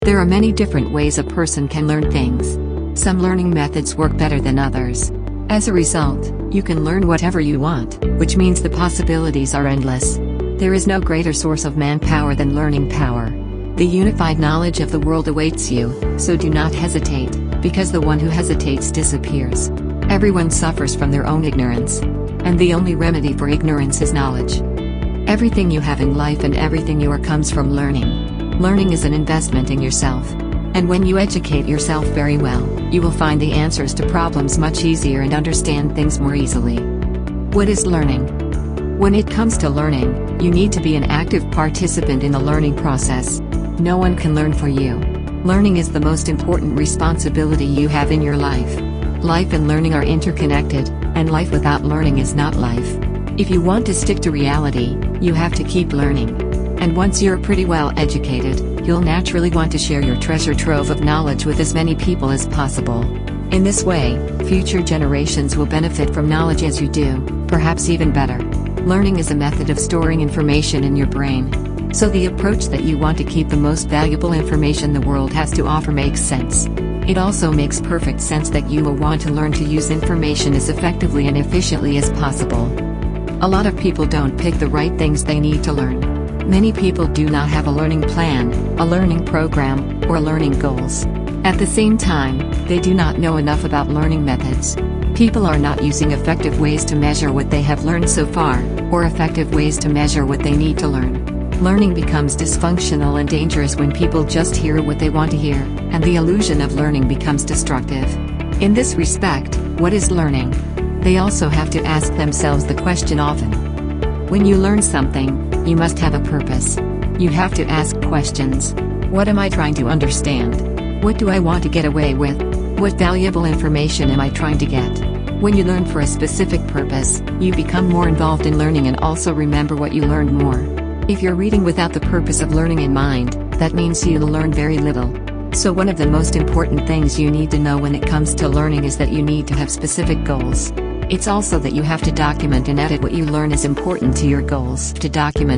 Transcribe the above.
There are many different ways a person can learn things. Some learning methods work better than others. As a result, you can learn whatever you want, which means the possibilities are endless. There is no greater source of manpower than learning power. The unified knowledge of the world awaits you, so do not hesitate, because the one who hesitates disappears. Everyone suffers from their own ignorance. And the only remedy for ignorance is knowledge. Everything you have in life and everything you are comes from learning. Learning is an investment in yourself. And when you educate yourself very well, you will find the answers to problems much easier and understand things more easily. What is learning? When it comes to learning, you need to be an active participant in the learning process. No one can learn for you. Learning is the most important responsibility you have in your life. Life and learning are interconnected, and life without learning is not life. If you want to stick to reality, you have to keep learning. And once you're pretty well educated, you'll naturally want to share your treasure trove of knowledge with as many people as possible. In this way, future generations will benefit from knowledge as you do, perhaps even better. Learning is a method of storing information in your brain. So the approach that you want to keep the most valuable information the world has to offer makes sense. It also makes perfect sense that you will want to learn to use information as effectively and efficiently as possible. A lot of people don't pick the right things they need to learn. Many people do not have a learning plan, a learning program, or learning goals. At the same time, they do not know enough about learning methods. People are not using effective ways to measure what they have learned so far, or effective ways to measure what they need to learn. Learning becomes dysfunctional and dangerous when people just hear what they want to hear, and the illusion of learning becomes destructive. In this respect, what is learning? They also have to ask themselves the question often. When you learn something, you must have a purpose. You have to ask questions. What am I trying to understand? What do I want to get away with? What valuable information am I trying to get? When you learn for a specific purpose, you become more involved in learning and also remember what you learned more. If you're reading without the purpose of learning in mind, that means you'll learn very little. So one of the most important things you need to know when it comes to learning is that you need to have specific goals. It's also that you have to document and edit what you learn is important to your goals. To document